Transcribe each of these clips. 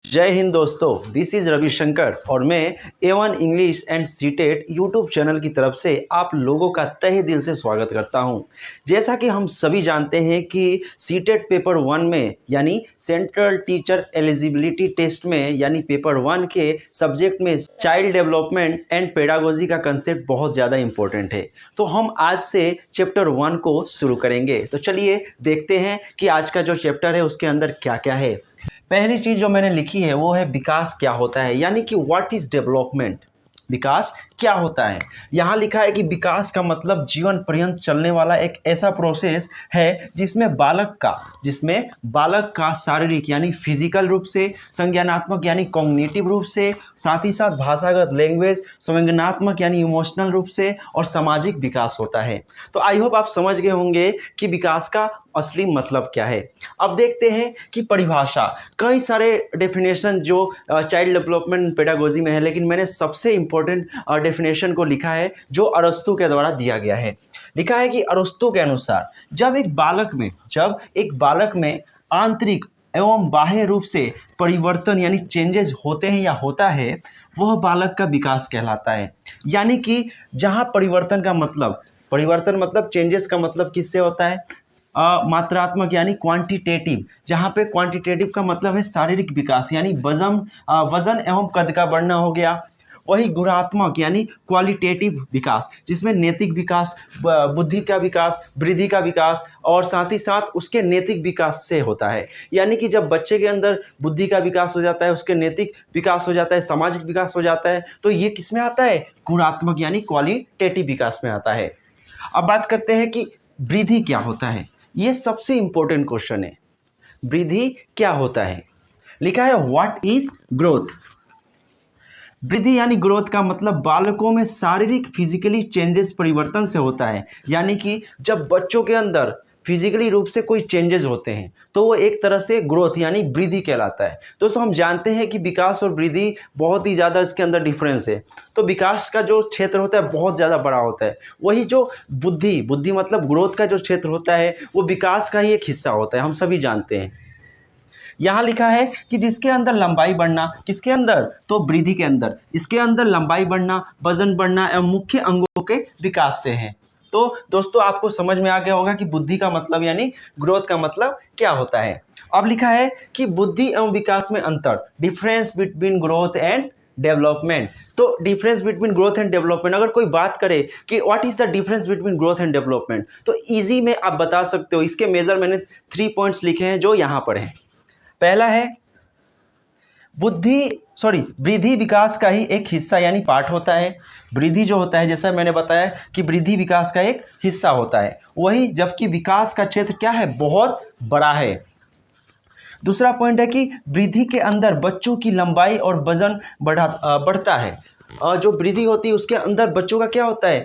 जय हिंद दोस्तों, this is Ravishankar और मैं A1 English and CTET YouTube channel की तरफ से आप लोगों का तहे दिल से स्वागत करता हूं। जैसा कि हम सभी जानते हैं कि सीटेट पेपर 1 में यानी सेंट्रल टीचर एलिजिबिलिटी टेस्ट में यानी पेपर 1 के सब्जेक्ट में चाइल्ड डेवलपमेंट एंड पेडागोजी का कंसेप्ट बहुत ज़्यादा इंपॉर्टेंट है। तो हम आज से चैप्टर 1 को शुरू करेंगे। तो चलिए देखते हैं कि आज का जो चैप्टर है उसके अंदर क्या क्या है। पहली चीज़ जो मैंने लिखी है वो है विकास क्या होता है, यानी कि व्हाट इज़ डेवलपमेंट। विकास क्या होता है। यहाँ लिखा है कि विकास का मतलब जीवन पर्यंत चलने वाला एक ऐसा प्रोसेस है जिसमें बालक का शारीरिक यानी फिजिकल रूप से, संज्ञानात्मक यानी कॉग्निटिव रूप से, साथ ही साथ भाषागत लैंग्वेज, संवेदनात्मक यानी इमोशनल रूप से और सामाजिक विकास होता है। तो आई होप आप समझ गए होंगे कि विकास का असली मतलब क्या है। अब देखते हैं कि परिभाषा, कई सारे डेफिनेशन जो चाइल्ड डेवलपमेंट पेडागोजी में है, लेकिन मैंने सबसे इंपॉर्टेंट डेफिनेशन को लिखा है जो अरस्तू के द्वारा दिया गया है। लिखा है कि अरस्तू के अनुसार जब एक बालक में आंतरिक एवं बाह्य रूप से परिवर्तन यानी चेंजेस होते हैं या होता है, वह बालक का विकास कहलाता है। यानी कि जहाँ परिवर्तन मतलब चेंजेस का मतलब किससे होता है, मात्रात्मक यानी क्वांटिटेटिव, जहाँ पे क्वांटिटेटिव का मतलब है शारीरिक विकास यानी वजन एवं कद का बढ़ना हो गया। वही गुणात्मक यानी क्वालिटेटिव विकास, जिसमें नैतिक विकास, बुद्धि का विकास, वृद्धि का विकास और साथ ही साथ उसके नैतिक विकास से होता है। यानी कि जब बच्चे के अंदर बुद्धि का विकास हो जाता है, उसके नैतिक विकास हो जाता है, सामाजिक विकास हो जाता है, तो ये किस में आता है, गुणात्मक यानी क्वालिटेटिव विकास में आता है। अब बात करते हैं कि वृद्धि क्या होता है। ये सबसे इंपॉर्टेंट क्वेश्चन है। वृद्धि क्या होता है। लिखा है व्हाट इज ग्रोथ। वृद्धि यानी ग्रोथ का मतलब बालकों में शारीरिक फिजिकली चेंजेस परिवर्तन से होता है। यानी कि जब बच्चों के अंदर फिजिकली रूप से कोई चेंजेस होते हैं तो वो एक तरह से ग्रोथ यानी वृद्धि कहलाता है। दोस्तों हम जानते हैं कि विकास और वृद्धि बहुत ही ज़्यादा इसके अंदर डिफरेंस है। तो विकास का जो क्षेत्र होता है बहुत ज़्यादा बड़ा होता है, वही जो बुद्धि मतलब ग्रोथ का जो क्षेत्र होता है वो विकास का ही एक हिस्सा होता है, हम सभी जानते हैं। यहाँ लिखा है कि जिसके अंदर लंबाई बढ़ना, किसके अंदर, तो वृद्धि के अंदर, इसके अंदर लंबाई बढ़ना, वजन बढ़ना एवं मुख्य अंगों के विकास से है। तो दोस्तों आपको समझ में आ गया होगा कि बुद्धि का मतलब यानी ग्रोथ का मतलब क्या होता है। अब लिखा है कि बुद्धि एवं विकास में अंतर, difference between growth and development. तो difference between growth and development, अगर कोई बात करे कि what is the difference between growth and development, तो इजी में आप बता सकते हो। इसके मेजर मैंने 3 पॉइंट्स लिखे हैं जो यहाँ पर हैं। पहला है वृद्धि विकास का ही एक हिस्सा यानी पार्ट होता है। वृद्धि जो होता है, जैसा मैंने बताया कि वृद्धि विकास का एक हिस्सा होता है, वही जबकि विकास का क्षेत्र क्या है, बहुत बड़ा है। दूसरा पॉइंट है कि वृद्धि के अंदर बच्चों की लंबाई और वजन बढ़ता है। जो वृद्धि होती है उसके अंदर बच्चों का क्या होता है,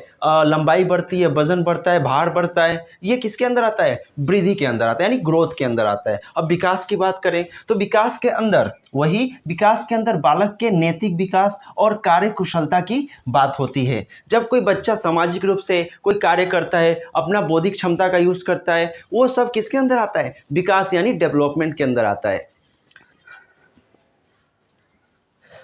लंबाई बढ़ती है, वजन बढ़ता है, भार बढ़ता है। ये किसके अंदर आता है, वृद्धि के अंदर आता है, यानी ग्रोथ के अंदर आता है। अब विकास की बात करें तो विकास के अंदर बालक के नैतिक विकास और कार्य कुशलता की बात होती है। जब कोई बच्चा सामाजिक रूप से कोई कार्य करता है, अपना बौद्धिक क्षमता का यूज करता है, वो सब किसके अंदर आता है, विकास यानी डेवलपमेंट के अंदर आता है।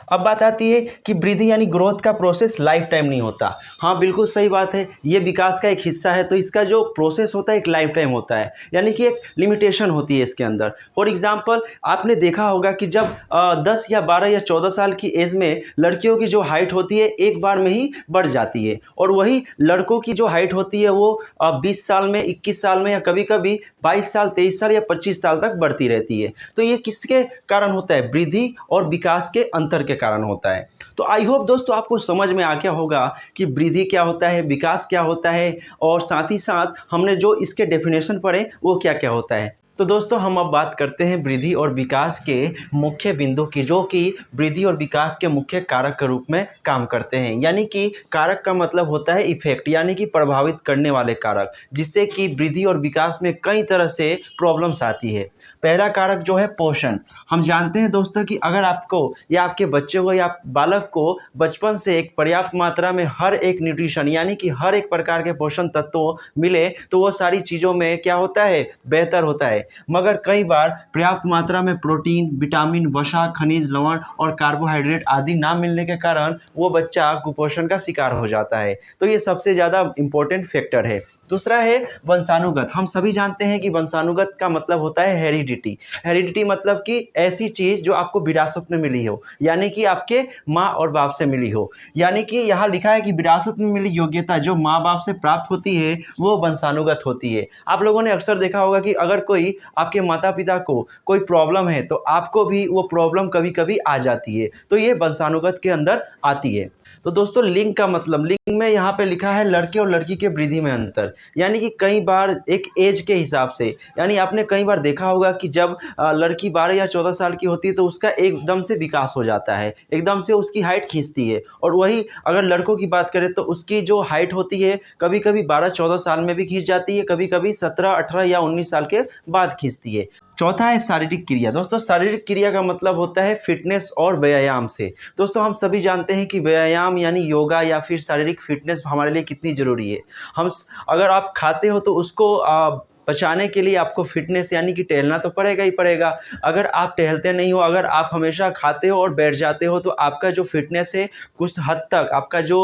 अब बात आती है कि वृद्धि यानी ग्रोथ का प्रोसेस लाइफ टाइम नहीं होता। हाँ बिल्कुल सही बात है, ये विकास का एक हिस्सा है, तो इसका जो प्रोसेस होता है एक लाइफ टाइम होता है, यानी कि एक लिमिटेशन होती है इसके अंदर। फॉर एग्जांपल आपने देखा होगा कि जब 10 या 12 या 14 साल की एज में लड़कियों की जो हाइट होती है एक बार में ही बढ़ जाती है, और वही लड़कों की जो हाइट होती है वो 20 साल में, 21 साल में या कभी कभी 22 साल, 23 साल या 25 साल तक बढ़ती रहती है। तो ये किसके कारण होता है, वृद्धि और विकास के अंतर के कारण होता है। तो आई होप दोस्तों आपको समझ में आ गया होगा कि वृद्धि क्या होता है, विकास क्या होता है, और साथ ही साथ हमने जो इसके डेफिनेशन पढ़े वो क्या क्या होता है। तो दोस्तों हम अब बात करते हैं वृद्धि और विकास के मुख्य बिंदु की, जो कि वृद्धि और विकास के मुख्य कारक के रूप में काम करते हैं। यानी कि कारक का मतलब होता है इफेक्ट, यानी कि प्रभावित करने वाले कारक, जिससे कि वृद्धि और विकास में कई तरह से प्रॉब्लम्स आती है। पहला कारक जो है पोषण। हम जानते हैं दोस्तों कि अगर आपको या आपके बच्चे को या बालक को बचपन से एक पर्याप्त मात्रा में हर एक न्यूट्रिशन यानी कि हर एक प्रकार के पोषण तत्व मिले तो वो सारी चीज़ों में क्या होता है, बेहतर होता है। मगर कई बार पर्याप्त मात्रा में प्रोटीन, विटामिन, वसा, खनिज, लवण और कार्बोहाइड्रेट आदि ना मिलने के कारण वो बच्चा कुपोषण का शिकार हो जाता है। तो ये सबसे ज़्यादा इम्पोर्टेंट फैक्टर है। दूसरा है वंशानुगत। हम सभी जानते हैं कि वंशानुगत का मतलब होता है हेरिडिटी। हेरिडिटी मतलब कि ऐसी चीज़ जो आपको विरासत में मिली हो, यानी कि आपके माँ और बाप से मिली हो। यानी कि यहाँ लिखा है कि विरासत में मिली योग्यता जो माँ बाप से प्राप्त होती है वो वंशानुगत होती है। आप लोगों ने अक्सर देखा होगा कि अगर कोई आपके माता पिता को कोई प्रॉब्लम है तो आपको भी वो प्रॉब्लम कभी कभी आ जाती है, तो ये वंशानुगत के अंदर आती है। तो दोस्तों लिंग का मतलब, लिंग में यहाँ पे लिखा है लड़के और लड़की के वृद्धि में अंतर। यानी कि कई बार एक एज के हिसाब से, यानी आपने कई बार देखा होगा कि जब लड़की 12 या 14 साल की होती है तो उसका एकदम से विकास हो जाता है, एकदम से उसकी हाइट खींचती है। और वही अगर लड़कों की बात करें तो उसकी जो हाइट होती है कभी कभी 12-14 साल में भी खींच जाती है, कभी कभी 17-18 या 19 साल के बाद खींचती है। चौथा है शारीरिक क्रिया। दोस्तों शारीरिक क्रिया का मतलब होता है फिटनेस और व्यायाम से। दोस्तों हम सभी जानते हैं कि व्यायाम यानी योगा या फिर शारीरिक फिटनेस हमारे लिए कितनी ज़रूरी है। अगर आप खाते हो तो उसको बचाने के लिए आपको फिटनेस यानी कि टहलना तो पड़ेगा ही पड़ेगा। अगर आप टहलते नहीं हो, अगर आप हमेशा खाते हो और बैठ जाते हो तो आपका जो फिटनेस है कुछ हद तक आपका जो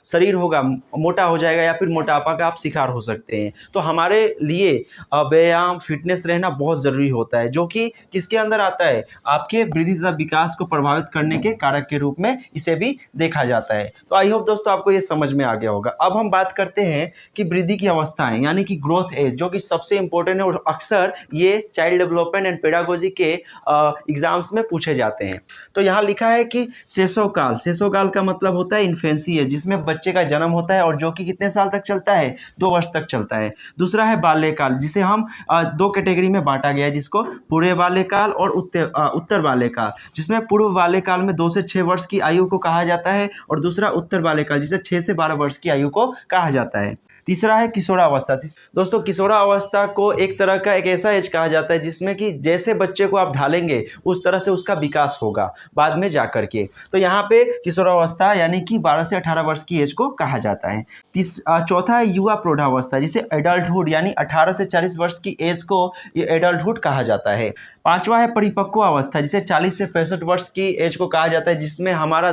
शरीर होगा मोटा हो जाएगा या फिर मोटापा का आप शिकार हो सकते हैं। तो हमारे लिए व्यायाम फिटनेस रहना बहुत ज़रूरी होता है, जो कि किसके अंदर आता है, आपके वृद्धि तथा विकास को प्रभावित करने के कारक के रूप में इसे भी देखा जाता है। तो आई होप दोस्तों आपको ये समझ में आ गया होगा। अब हम बात करते हैं कि वृद्धि की अवस्थाएं यानी कि ग्रोथ एज, जो कि सबसे इंपॉर्टेंट है और अक्सर ये चाइल्ड डेवलपमेंट एंड पेडागोजी के एग्जाम्स में पूछे जाते हैं। तो यहाँ लिखा है कि शैशवकाल। शैशवकाल का मतलब होता है इन्फेंसी है, जिसमें बच्चे का जन्म होता है और जो कि कितने साल तक चलता है, 2 वर्ष तक चलता है। दूसरा है बाल्यकाल, जिसे हम 2 कैटेगरी में बांटा गया है, जिसको पूर्व बाल्यकाल और उत्तर बाल्यकाल, जिसमें पूर्व बाल्यकाल में 2 से 6 वर्ष की आयु को कहा जाता है और दूसरा उत्तर बाल्यकाल जिसे 6 से 12 वर्ष की आयु को कहा जाता है। तीसरा है किशोरावस्था। दोस्तों किशोरावस्था को एक तरह का एक ऐसा एज कहा जाता है जिसमें कि जैसे बच्चे को आप ढालेंगे उस तरह से उसका विकास होगा बाद में जाकर के। तो यहाँ पे किशोरावस्था यानी कि 12 से 18 वर्ष की एज को कहा जाता है। चौथा है युवा प्रौढ़ावस्था, जिसे एडल्टहुड यानी 18 से 40 वर्ष की एज को ये एडल्टहुड कहा जाता है। पांचवा है परिपक्व अवस्था, जिसे 40 से 65 वर्ष की एज को कहा जाता है, जिसमें हमारा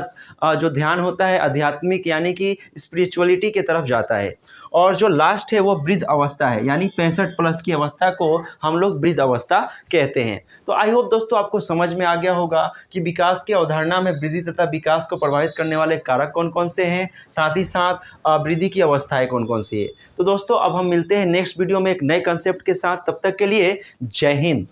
जो ध्यान होता है आध्यात्मिक यानी कि स्पिरिचुअलिटी की तरफ जाता है। और जो लास्ट है वो वृद्ध अवस्था है, यानी 65 प्लस की अवस्था को हम लोग वृद्ध अवस्था कहते हैं। तो आई होप दोस्तों आपको समझ में आ गया होगा कि विकास की अवधारणा में वृद्धि तथा विकास को प्रभावित करने वाले कारक कौन कौन से हैं, साथ ही साथ वृद्धि की अवस्थाएं कौन कौन सी है। तो दोस्तों अब हम मिलते हैं नेक्स्ट वीडियो में एक नए कंसेप्ट के साथ। तब तक के लिए जय हिंद।